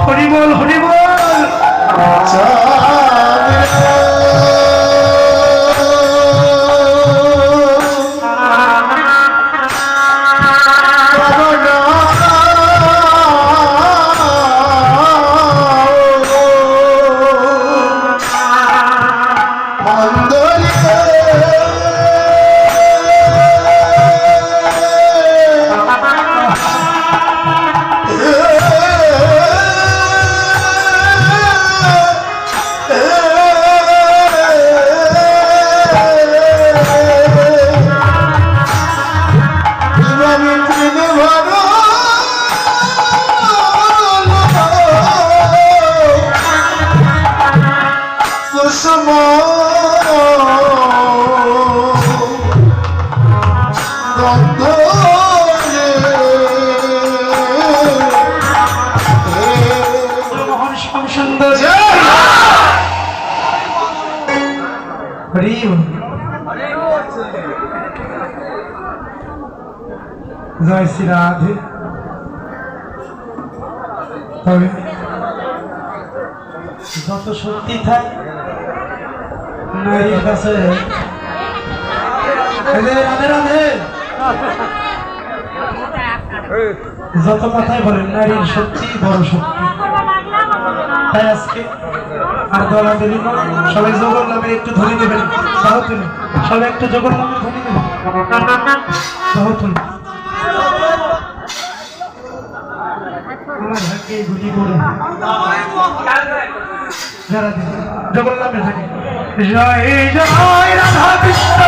হরিবল হরিবল জয় শ্রী রাধে। তবে যত শক্তি থাকে নারীর কাছে যত কথাই বলেন নারীর শক্তি বড় শক্তি। তাই আজকে আর দলা দেবী সবাই জগর নামে একটু ধরে দেবেন। সবাই একটু জগর নামে ধরে দেবেন। আমার ভাগ্যে গুলি করে যারা জগর নামে থাকে জয় জয় রাধা কৃষ্ণ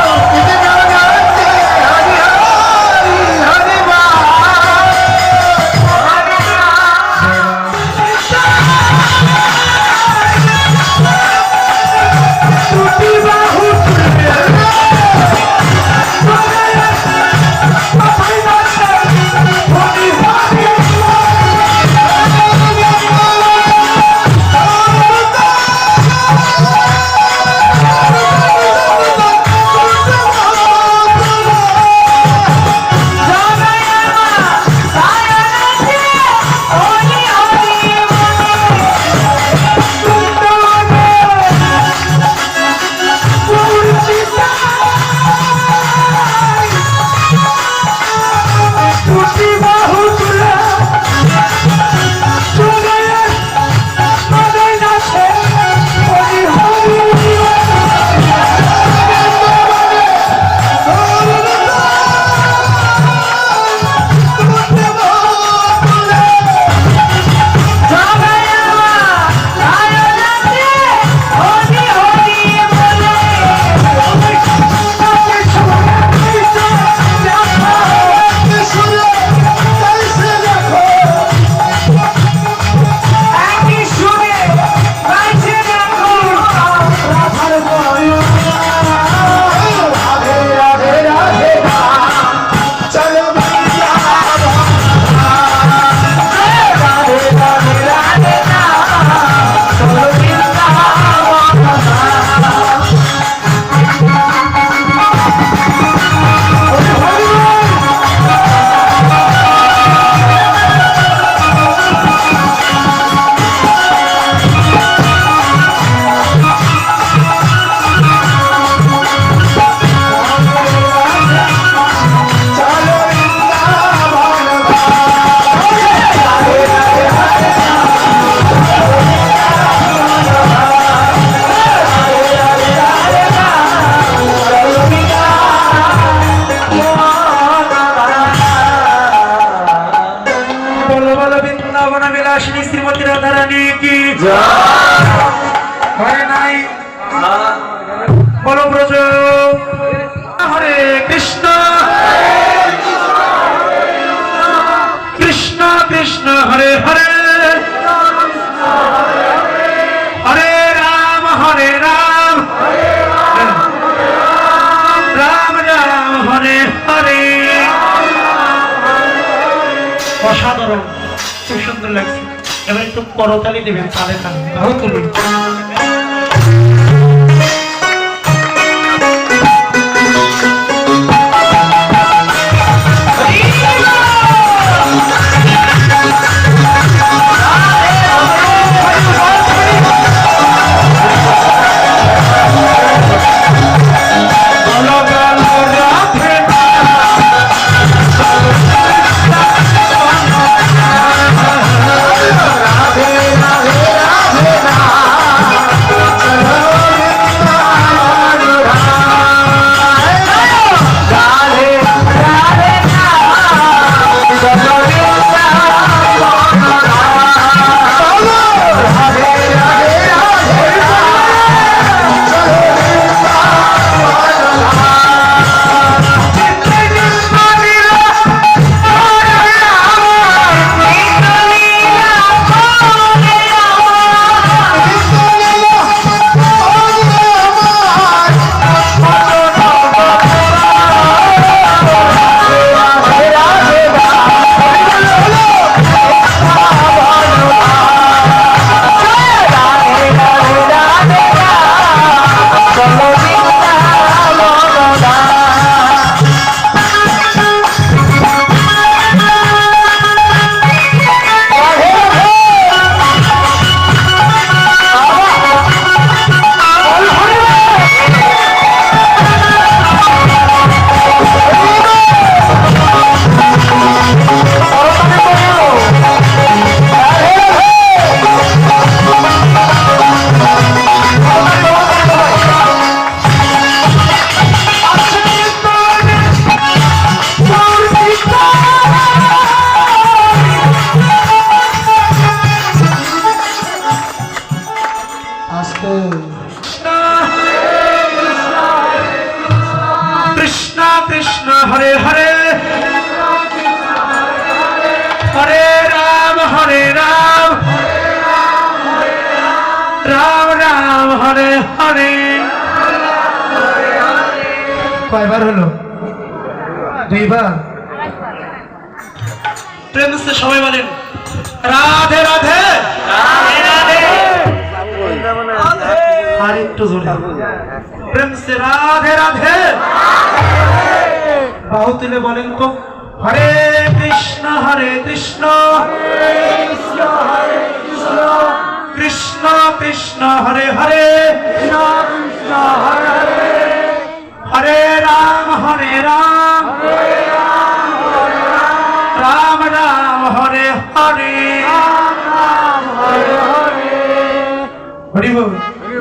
बोलो ब्रज हरे कृष्ण कृष्ण कृष्ण हरे हरे সুন্দর লাগছে। এবার একটু করতালি দেবেন তালে তালে, ভালো তুলুন। কৃষ্ণ কৃষ্ণ হরে হরে, হরে রাম রাম রাম হরে হরে। কয়বার হলো? দুইবার। প্রেম সে সবাই বলেন রাধে রাধে রাধে। আর একটু জোরে প্রেম সে রাধে রাধে। বাহু তুলে বলেন তো হরে কৃষ্ণ কৃষ্ণ কৃষ্ণ হরে হরে, হরে রাম রাম রাম হরে হরে। হরি বল।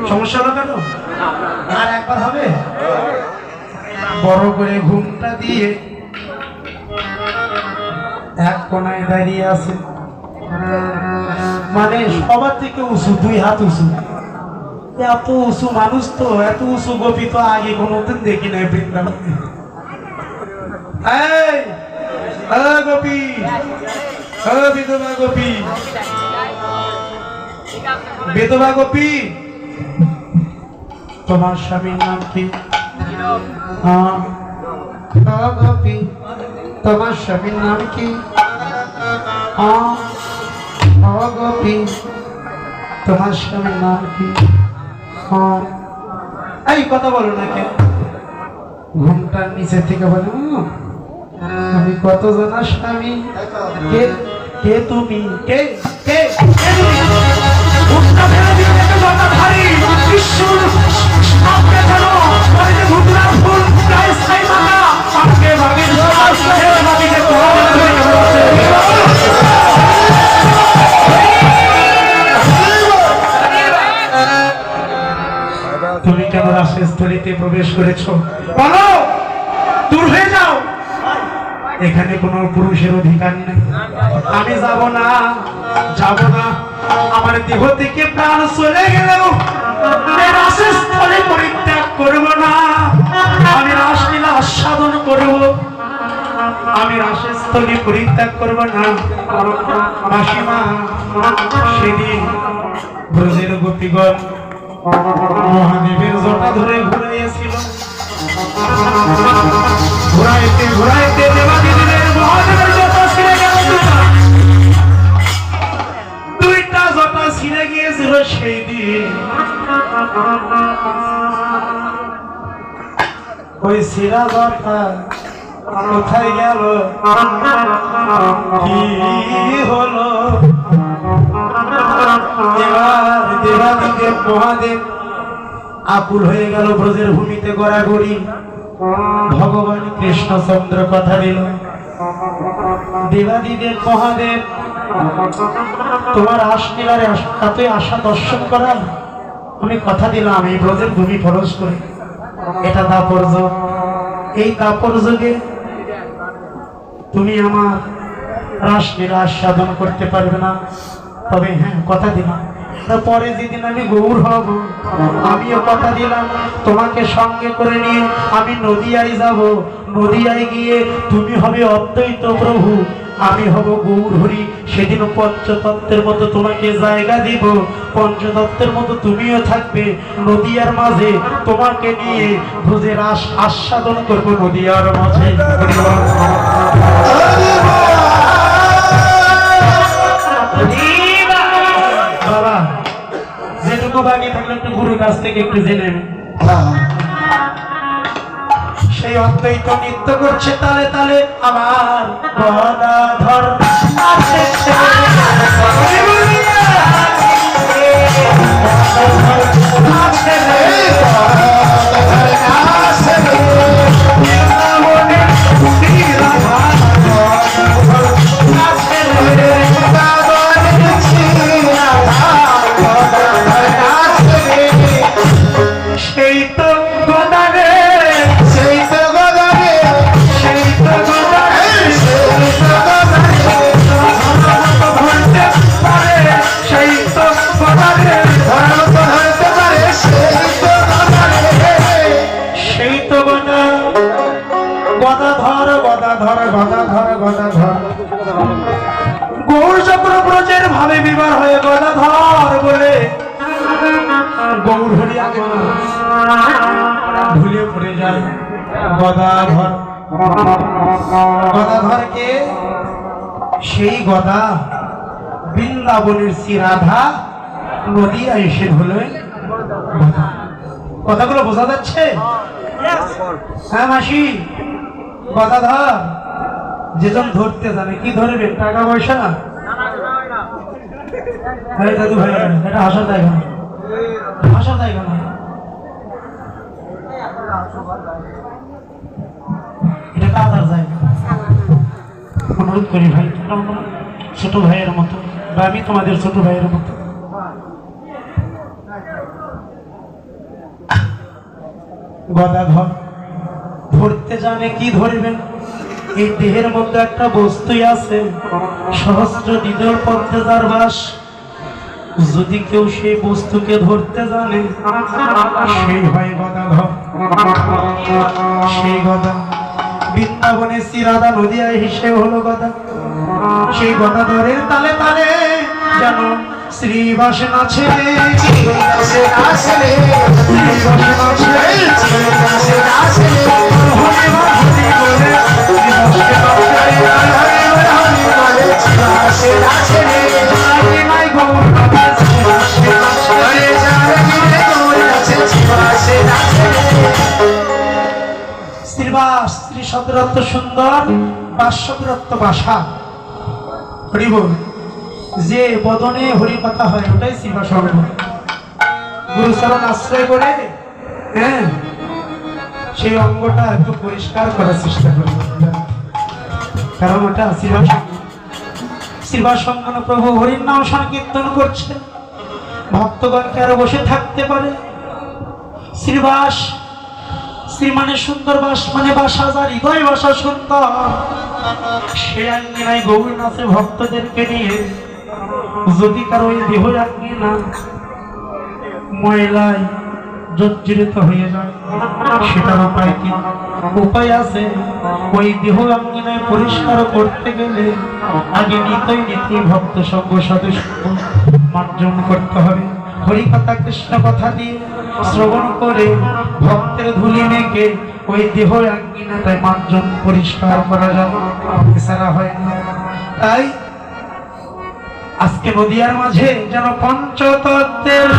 সমস্যা হলো কেন? আর একবার হবে? বড় করে ঘুমটা দিয়ে এক কোনায় দাঁড়িয়ে আছে, মানে সবার থেকে উঁচু, দুই হাত উঁচু। এত উঁচু মানুষ তো, এত উঁচু গোপী তো আগে কোনোদিন দেখি নাই বৃন্দাবনে। গোপী, বিধবা গোপী, বিধবা গোপী, তোমার স্বামীর নাম কি? গোপী, তোমার স্বামীর নাম কি? গোপী, তোমার স্বামীর নাম কি? এই কথা বলো না কেন? ঘুমটার নিচে থেকে বলো আমি কত জনের স্বামী? কে কে তুমি? কে কে তুমি কেন রাসস্থলীতে প্রবেশ করেছো? বলো, দূর হয়ে যাও, এখানে কোনো পুরুষের অধিকার নেই। আমি যাব না, যাব না। আমার দেহ থেকে প্রাণ চলে গেলেও রাসস্থলী পরিত্যাগ করব না। আমি রাসলীলা আস্বাদন করব, আমি রাসস্থলী পরিত্যাগ করব না। মাসিমা সেদিন ব্রজের গোপীগণ মহাদেবের জটা ধরে ঘুরাইয়াছিল, ঘুরাইতে ঘুরাইতে দেবাদিদের মহাদেবের জটা ছিঁড়ে গেল। গিয়েছিল সেই দিন ওই সিরাজটা কোথায় গেল, কি হলো? এবার দেবাদিদেব মহাদেব আকুল হয়ে গেল, ব্রজের ভূমিতে গড়াগড়ি। ভগবান কৃষ্ণচন্দ্র কথা দিল, দেবাদিদেব মহাদেব তোমার আশনীলারে এতই আশা দর্শন করার, আমি কথা দিলাম এই ব্রজের ভূমি ফরজ করে। এটা দাপর যুগ, এই দাপর যুগে তুমি আমার রাসলীলা আস্বাদন করতে পারবে না। তবে হ্যাঁ, কথা দিলাম তারপরে যেদিন আমি গৌর হব, আমিও কথা দিলাম তোমাকে সঙ্গে করে নিয়ে আমি নদিয়ায় যাব। নদিয়ায় গিয়ে তুমি হবে অদ্বৈত প্রভু, আমি হব গৌর হরি। সেদিন পঞ্চতত্ত্বের মতো তোমাকে জায়গা দিব, পঞ্চতত্ত্বের মতো তুমিও থাকবে। নদিয়ার মাঝে তোমাকে নিয়ে ব্রজের আস্বাদন করবো নদিয়ার মাঝে। বাবা, যেটুকু বাকি থাকলে একটু গুরুর কাছ থেকে একটু জেনে সেই অদ্বৈত নৃত্য করছে তালে তালে আমার গদাধর গৌর চক্র ব্রজের ভাবে বিবার হয়ে গদাধর বলে গৌর হরি আগে ভুলে পড়ে যায়। গদাধর, গদাধরকে সেই গদা বৃন্দাবনের শ্রী রাধা নদিয়া এসে হলে। কথাগুলো বোঝা যাচ্ছে? হ্যাঁ মাসি, গদাধর যেজন ধরতে জানে, কি ধরবে? টাকা পয়সা? দাদু ভাই, এটা হাসার জায়গা না, হাসার জায়গা না, এটা কাদার জায়গা। অনুরোধ করি ভাই, ছোট ভাইয়ের মতো, বা আমি তোমাদের ছোট ভাইয়ের মতো। গদাধর ধরতে জানে, কি ধরবেন? এই দেহের মধ্যে একটা বস্তুই আছে, সহস্র দিনের পথে যার বাস। যদি কেউ সেই বস্তুকে ধরতে জানে, সেই হয় গদাধর। সেই গদা বৃন্দাবনে শ্রী রাধা নদিয়ায় হিসেব হলো গদা। সেই গদাধরের তালে তালে যেন শ্রীবাস নাচে, শ্রীবাস, শ্রী শব্দরত্ব সুন্দর, বাস শব্দরত্ব বাসা। হরি বল, যে বদনে হরি কথা হয় ওটাই শ্রীবাস। গুরুচরণ আশ্রয় করে হ্যাঁ সেই অঙ্গটা একটু পরিষ্কার করার চেষ্টা করি, কারণ ওটা শ্রীবাস। শ্রীবাস সঙ্গন প্রভু হরির নাম সংকীর্তন করছে, ভক্তগণকে আরো বসে থাকতে পারে। শ্রীবাস, শ্রী মানে সুন্দর, বাস মানে বাসা, যার হৃদয় বাসা সুন্দর। সে আঙ্গিনায় গৌর নাচে ভক্তদেরকে নিয়ে। যদি কারো ওই দেহ আঙ্গিনা ময়লায় জর্জরিত হয়ে যায়, সেটার উপায় কি? উপায় আছে। ওই দেহ আঙ্গিনায় পরিষ্কার করতে গেলে আগে নিতই ভক্ত সঙ্গ সাধু সঙ্গ মার্জন করতে হবে। হরিকথা কৃষ্ণ কথা দিয়ে শ্রবণ করে ভক্তের ধুলি মেখে ওই দেহ আঙ্গিনাটায় মার্জন পরিষ্কার করা যাবে, এছাড়া হয় না। তাই আজকে নদিয়ার মাঝে যেন পঞ্চতত্ত্বের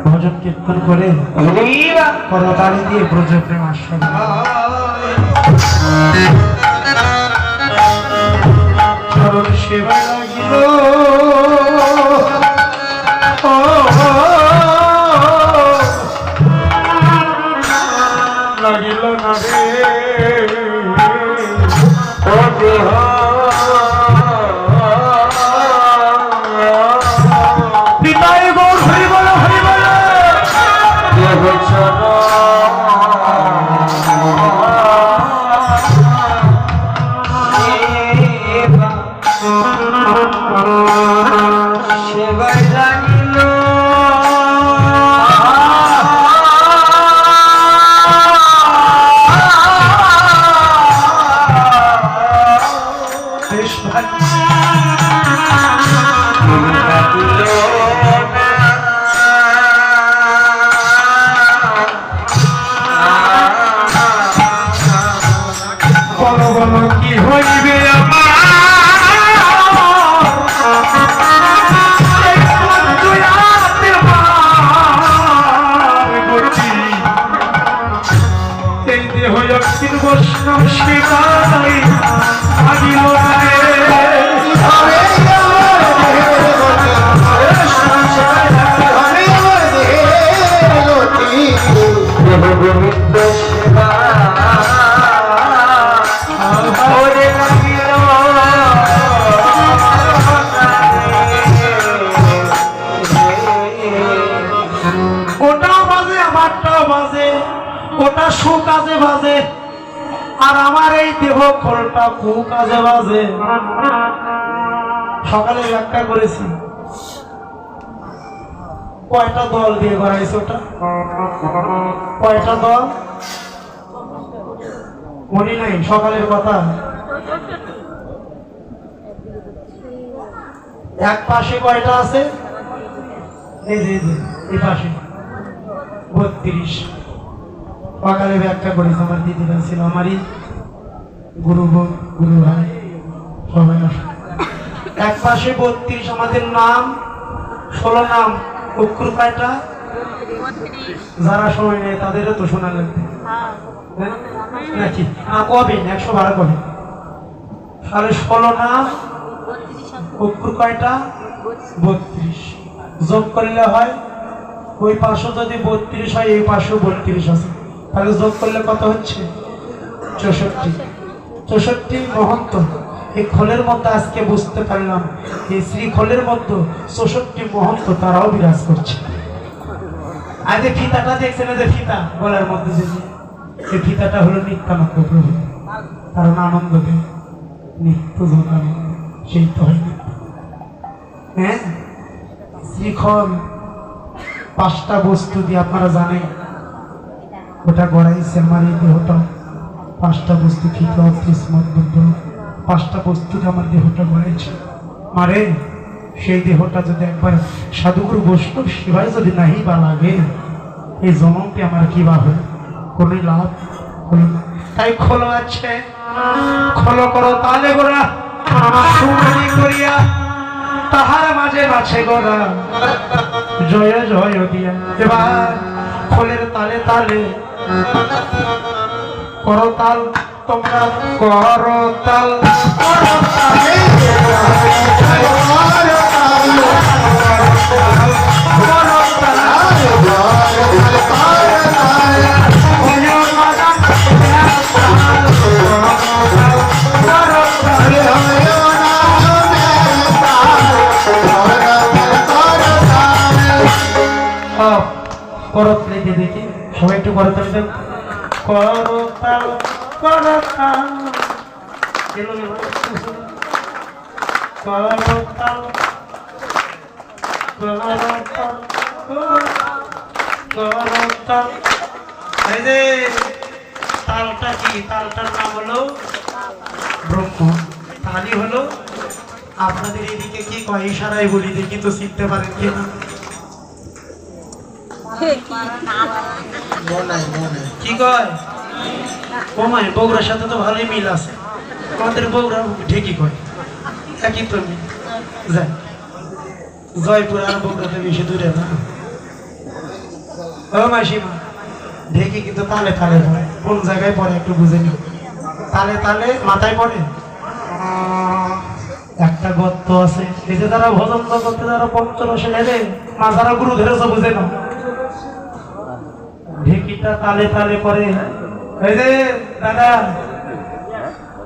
ভজন কীর্তন করে করতালি দিয়ে ব্রজপ্রেম আশ্রয় চরণ সেবা লাগিল লাগিল না রে কাজে বাজে আর আমার এই দেহ খোলটা কাজে বাজে। সকালে ব্যাখ্যা করেছি কয়টা দল দিয়ে করাইছে ওটা, কয়টা দল মনে নাই সকালের কথা। এক পাশে কয়টা আছে, এই যে এই পাশে 32। সকালে ব্যাখ্যা করেছে আমার দিদিরা ছিল, আমারই গুরু গুরু ভাই সবাই। এক পাশে 32 আমাদের নাম 16 নাম। অক্ষর কয়টা যারা সময় নেই তাদেরও তো শোনা লাগবে নাকি? কবে 112 কবে সাড়ে 16 নাম অক্ষর কয়টা 32। যোগ করলে হয় ওই পাশে যদি 32 হয় এই পাশে 32 আছে, তাহলে যোগ করলে কত হচ্ছে 64। 64 মহন্ত। এই খোলের মধ্যে আজকে বুঝতে পারলাম এই শ্রীখোলের মধ্যে 64 মহন্ত তারাও বিরাজ করছে। আজ এই ফিতাটা দেখছেন, যে ফিতা গলার মধ্যে যে এই ফিতাটা হলো নিত্যানন্দ প্রভু, কারণ আনন্দ দেয় নিত্য জনানন্দ, সেই তো হয়। হ্যাঁ, শ্রীখল 5টা বস্তু দিয়ে আপনারা জানেন ওটা গড়াইছে আমার এই দেহটা 5টা বস্তু খেতে কিসমত বুদ্ধ 5টা বস্তুতে আমার দেহটা গড়াইছে মারে সেই দেহটা যদি একবার সাধুগুরু বৈষ্ণব সেবায় যদি নাহি বা লাগে এই জন্মটি আমার কি বা হয় কোনো লাভ হলো না তাই খোলো আছে খোলো করো তালে গোড়া সুমনি করিয়া তাহার মাঝে মাছে গোড়া জয় জয় দিয়া এবার খোলের তালে তালে করো তাল তোমরা করো তাল করতালি দিয়ে দেখি সবাই একটু করতালি দেন করতাল করতাল করতাল করতাল এই যে তালটা কি তালটার নাম হলো ব্রহ্ম তালি হলো আপনাদের এদিকে কি কয় ইশারায় বলি দেখি তো শিখতে পারেন কিনা কি কয় ও মাই বগুড়ার সাথে তো ভালোই মিল আছে আমাদের বগুড়া ঢেকি কয় একই তো মিল যাই জয়পুর আর বগুড়াতে বেশি দূরে না ও মাসিমা ঢেকি কিন্তু তালে তালে পড়ে কোন জায়গায় পড়ে একটু বুঝে নি তালে তালে মাথায় পড়ে একটা গর্ত আছে এই যে যারা ভজন করতে যারা পঞ্চরসে নেবে মা যারা গুরু ধরেছে বুঝে না ঢেকিটা তালে তালে পরে এই যে দাদা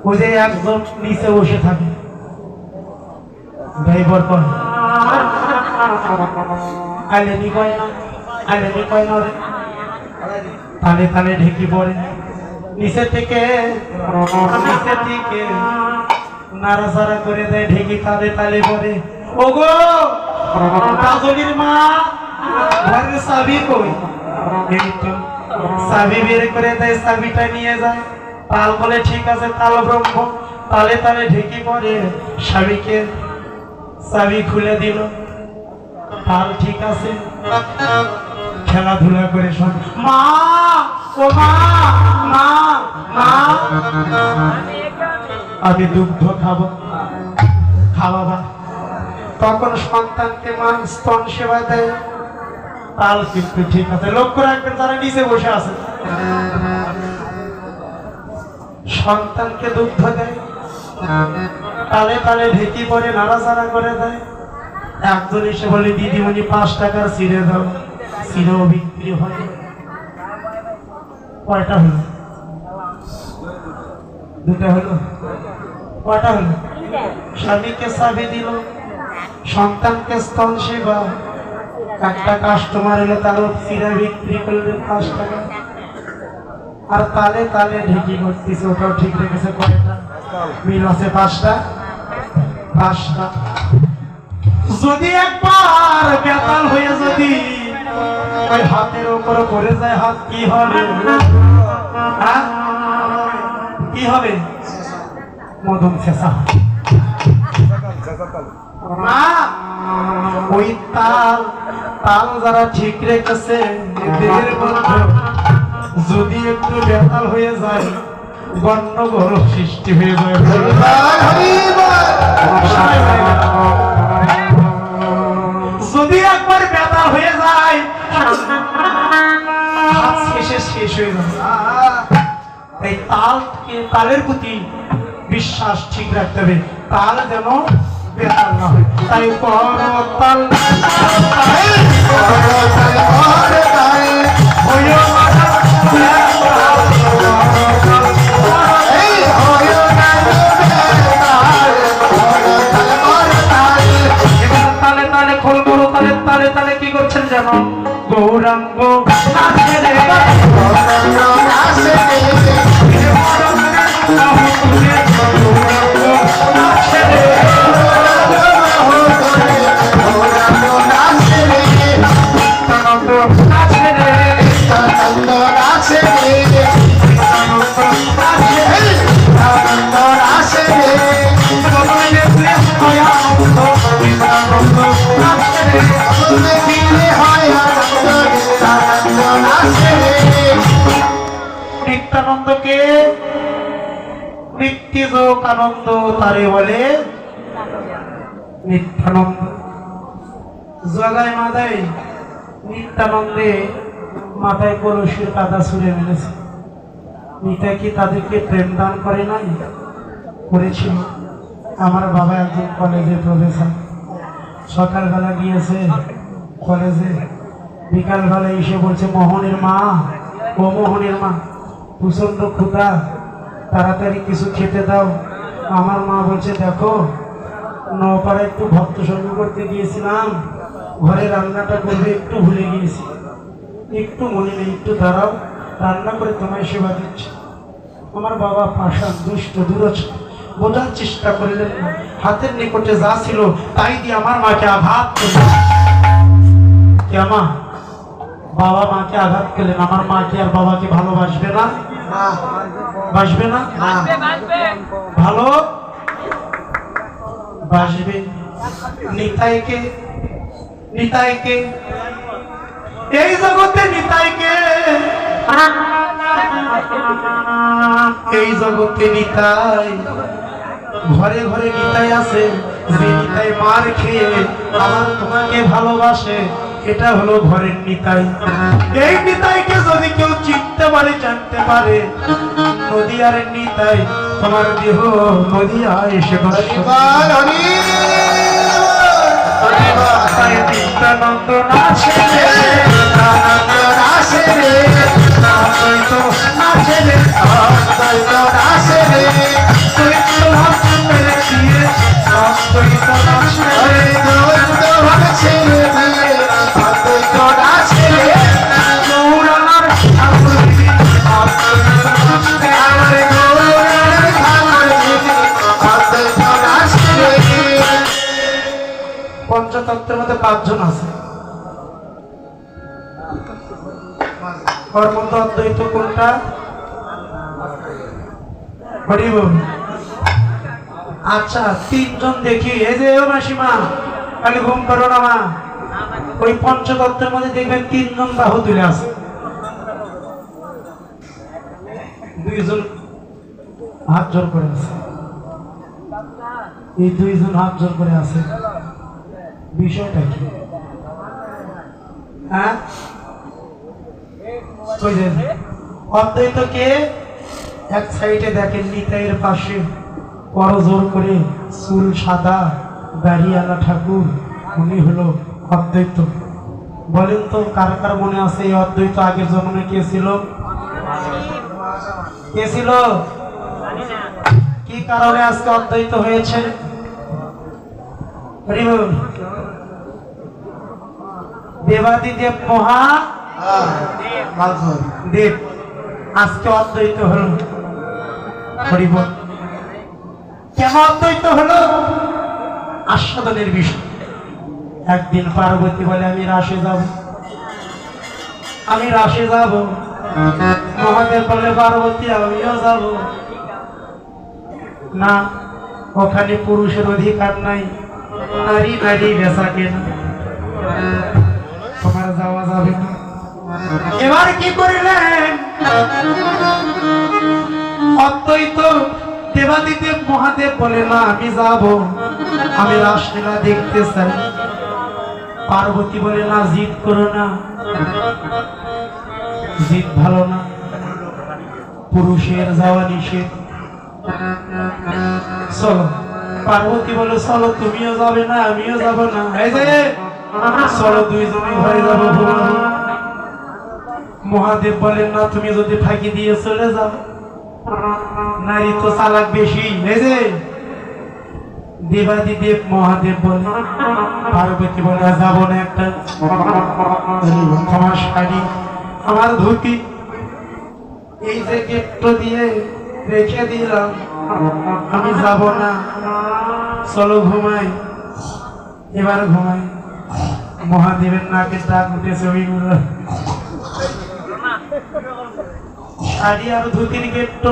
ওই যে একজন নিচে বসে থাকে ড্রাইভার কয় আইলেনি কয় না আইলেনি কয় না রে তালে তালে ঢেকি পড়ে নিচে থেকে নাড়াচাড়া করে দেয় ঢেকি তালে তালে পড়ে ওগো কাজলির মা ঘরের চাবি কই চাবি বের করে দেয় চাবিটা নিয়ে যায় তাল বলে ঠিক আছে তাল ব্রহ্ম তালে তালে ঢেকি পড়ে স্বামীকে চাবি খুলে দিল তাল ঠিক আছে খেলাধুলা করে শোন মা ও মা মা মা আমি দুগ্ধ খাবো খাওয়াবা তখন সন্তানকে মা স্তন সেবা দেয় তাল কিন্তু ঠিক আছে লক্ষ্য রাখবেন যারা নিচে বসে আছে সন্তানকে দুগ্ধ দেয় তালে তালে ঢেকি পরে নাড়াচাড়া করে দেয় একজন এসে বলে দিদিমণি 5 টাকার চিড়ে দাও চিড়েও বিক্রি হয় কয়টা হলো দুটো হলো কয়টা হলো স্বামীকে চাবি দিল সন্তানকে স্তন সেবা একটা কাস্টমার এলে তারও চিড়ে বিক্রি করলে 5 টাকা আর তালে তালে ঢেকি করতেছে ওটাও ঠিক রেখেছে কয়টা মিল আছে 5টা যদি একবার বেতাল হয়ে যদি ওই হাতের উপর পড়ে যায় হাত কি হবে কি হবে মদন শেষা ওই তাল তাল যারা ঠিক রেখেছে এদের মধ্যে যদি একটু বেতাল হয়ে যায় গন্ডগোল সৃষ্টি হয়ে যায় যদি একবার বেতাল হয়ে যায় শেষ হয়ে যায় এই তালের প্রতি বিশ্বাস ঠিক রাখতে হবে তাল যেন বেতাল না হয় তাই তাল তালে তালে খোল করো তালে তালে তালে কি করছেন জানো গৌরাঙ্গ নিত্যানন্দকে নিত্যযোগ আনন্দ তারে বলে নিত্যানন্দ। জগায় মাদায় নিত্যানন্দে মাথায় কলসির কাদা ছুঁড়ে মেরেছে। নিতাই কি তাদেরকে প্রেম দান করে নাই? করেছিল। আমার বাবা একজন কলেজে প্রফেসর, সকালবেলা গিয়েছে কলেজে, বিকালবেলা এসে বলছে মোহনের মা, ও মোহনের মা প্রচন্ড ক্ষুধা, তাড়াতাড়ি কিছু খেতে দাও। আমার মা বলছে দেখো নপাড়া একটু ভক্ত সঙ্গ করতে গিয়েছিলাম, ঘরে রান্নাটা করবে একটু ভুলে গিয়েছি, একটু মনে নেই, একটু দাঁড়াও, রান্না করে তোমায় সেবা দিচ্ছি। আমার বাবা পাষাণ দুষ্ট দূরজ, বোঝার চেষ্টা করলেন না, হাতের নিকটে যা ছিল তাই দিয়ে আমার মাকে আঘাত করলেন। কেমন বাবা মাকে আঘাত করলেন, আমার মাকে আর বাবাকে ভালোবাসবে না? বাসবে না? ভালো বাসবে। নিতাইকে নিতাইকে এই জগতে নিতাইকে এই জগতে নিতাই ঘরে ঘরে নিতাই আছে, যে নিতাই মার খেয়ে আবার তোমাকে ভালোবাসে, এটা হলো ঘরের নিতাই। এই নিতাইকে যদি কেউ চিনতে পারে, জানতে পারে, নদিয়ার নিতাই তোমার দেহ নদিয়া এসে নিত্যানন্দ নাচে পঞ্চতত্ত্বের মধ্যে 5 জন আছে। ওর মধ্যে অদ্বৈত কোনটা? আচ্ছা 3 জন দেখি। এই যে ও মাসিমা খালি ঘুম করো না মা, ওই পঞ্চতত্ত্বের মধ্যে দেখবেন 3 জন বাহু তুলে আছে, 2 জন হাত জোর করে আছে। এই 2 জন হাত জোর করে আছে, বিষয়টা কি? হ্যাঁ অদ্বৈত কে? এক সাইডে দেখেন নিতাইয়ের পাশে বড় জোর করে চুল সাদা দাড়িওয়ালা ঠাকুর, উনি হলো অদ্বৈত। বলেন তো কার কার মনে আছে এই অদ্বৈত আগের জন্মে কে ছিল? কে ছিল? কি কারণে আজকে অদ্বৈত হয়েছে? দেবাদিদেব মহা দেব আজকে অদ্বৈত হলো। হরিবল। কেন অদ্বৈত হলো? আস্বাদনের বিষয়। একদিন পার্বতী বলে আমি রাসে যাব, আমি রাসে যাব। মহাদেব বলে পার্বতী আমিও যাব না, ওখানে পুরুষের অধিকার নাই, নারী নারী বেচা কেনা, তোমার যাওয়া যাবে না। এবার কি করিলেন? অদ্বৈত দেবাদিদেব মহাদেব বলে না আমি যাব, আমি রাসলীলা দেখতে চাই। পার্বতী বলে না জিদ করো না, জিদ ভালো না, পুরুষের যাওয়া নিষেধ, চলো। পার্বতী বলে চলো, তুমিও যাবে না আমিও যাব না, এই যে চলো 2 জনই ঘরে যাবো। মহাদেব বলেন না তুমি যদি ফাঁকি দিয়ে চলে যাও, নারী তো চালাক বেশি। এই যে দেবাদিদেব মহাদেব বলে, পার্বতী বলে যাব না, একটা আমার শাড়ি আমার ধুতি এই যে গেটটা দিয়ে রেখে দিলাম, আমি যাব না, চলো ঘুমাই। এবার ঘুমাই। মহাদেবের নাকে দাগ উঠেছে, ওইগুলো শাড়ি আর ধুতির গেট্ট।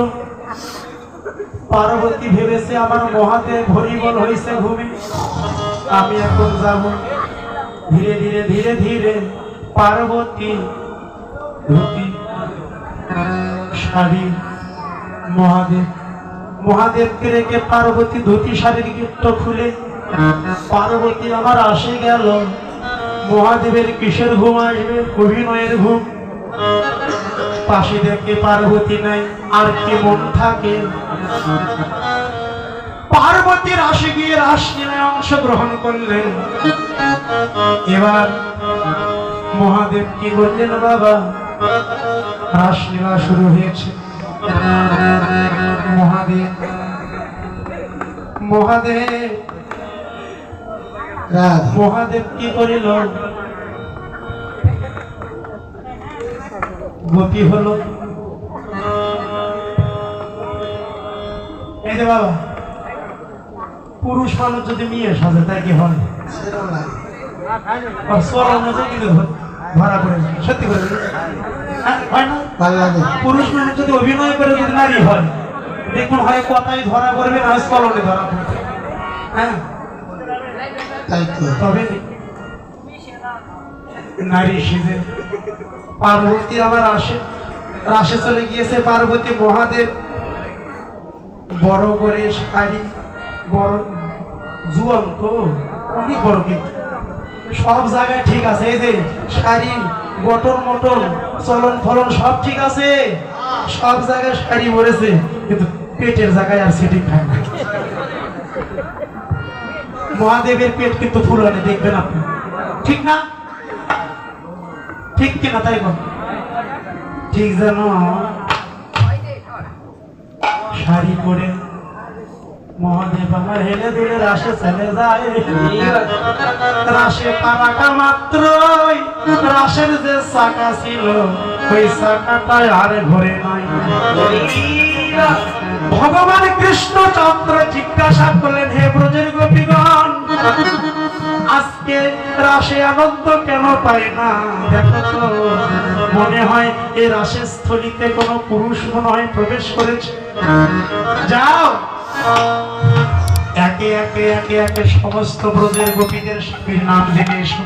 পার্বতী ভেবেছে আমার মহাদেব হরিবল হয়েছে ঘুমে, আমি এখন যাব। ধীরে ধীরে ধীরে ধীরে পার্বতী ধুতি শাড়ি মহাদেবকে রেখে পার্বতী ধুতি শাড়ির গিফট খুলে পার্বতী আমার আসে গেল। মহাদেবের কিসের ঘুম আসবে? অভিনয়ের ঘুম। পাশে দেখে পার্বতী নাই, আর কি মন থাকে? পার্বতীর আসে গিয়ে রাসলীলায় অংশগ্রহণ করলেন। এবার মহাদেব কি বললেন? বাবা, রাসলীলা শুরু হয়েছে। মহাদেব কি করিল? গোপী হলো। এই যে বাবা, পুরুষ মানুষ যদি মেয়ে সাজে তাই কি হয়? ধরা পড়ে সত্যি করে হয় না? পুরুষ মানুষ যদি অভিনয় করে যদি নারী হয়, দেখুন হয় কথাই ধরা পড়বে, না চলনে ধরা পড়বে। হ্যাঁ, তবে নারী সেজে পার্বতী আবার রাসে চলে গিয়েছে। পার্বতী মহাদেব বড় করে শাড়ি, বড় জুয়ান তো অনেক বড়, কিন্তু সব জায়গায় ঠিক আছে। এই যে শাড়ি বটন মটন চলন ফলন সব ঠিক আছে, সব জায়গায় শাড়ি পরেছে, কিন্তু পেটের জায়গায় আর সেটি খায় না। মহাদেবের পেট কিন্তু ফুলানি, দেখবেন আপনি, ঠিক না? ঠিক কিনা? তাই বল, ঠিক জানো? শাড়ি পরে মহাদেব আমার হেলে দুলে রাসে চলে যায়। রাসে পারাটা মাত্র রাসের যে চাকা ছিল, ওই চাকাটায় আর ঘরে নাই। ভগবান কৃষ্ণচন্দ্র জিজ্ঞাসা করলেন, হে ব্রজের গোপীগণ, আজকে রাসে আনন্দ কেন পাই না? দেখো তো, মনে হয় এই রাসের স্থলিতে কোনো পুরুষ মনে হয় প্রবেশ করেছে। যাও, একে একে সমস্ত ব্রজের গোপীদের স্বামীর নাম জেনে এসো।